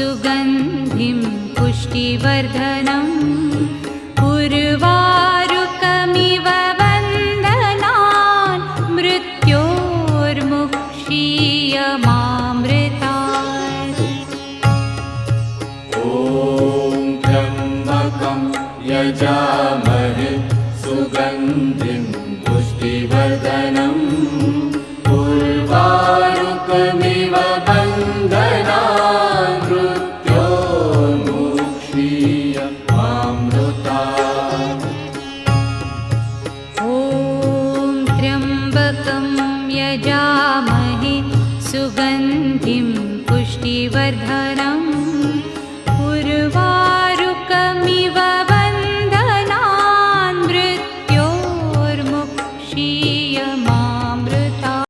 सुगन्धिं पुष्टिवर्धनम् उर्वारुकमिव वन्दनान् मृत्योर्मुक्षीयमामृतात्। ॐ त्र्यम्बकं यजामहे सुगन्धिं पुष्टिवर्धनम् उर्वारुकमिव वन्दनान् मृत्योर्मुक्षीयमामृतात्। ॐ त्र्यम्बकं यजामहे सुगन्धिं पुष्टिवर्धनम् उर्वारुकमिव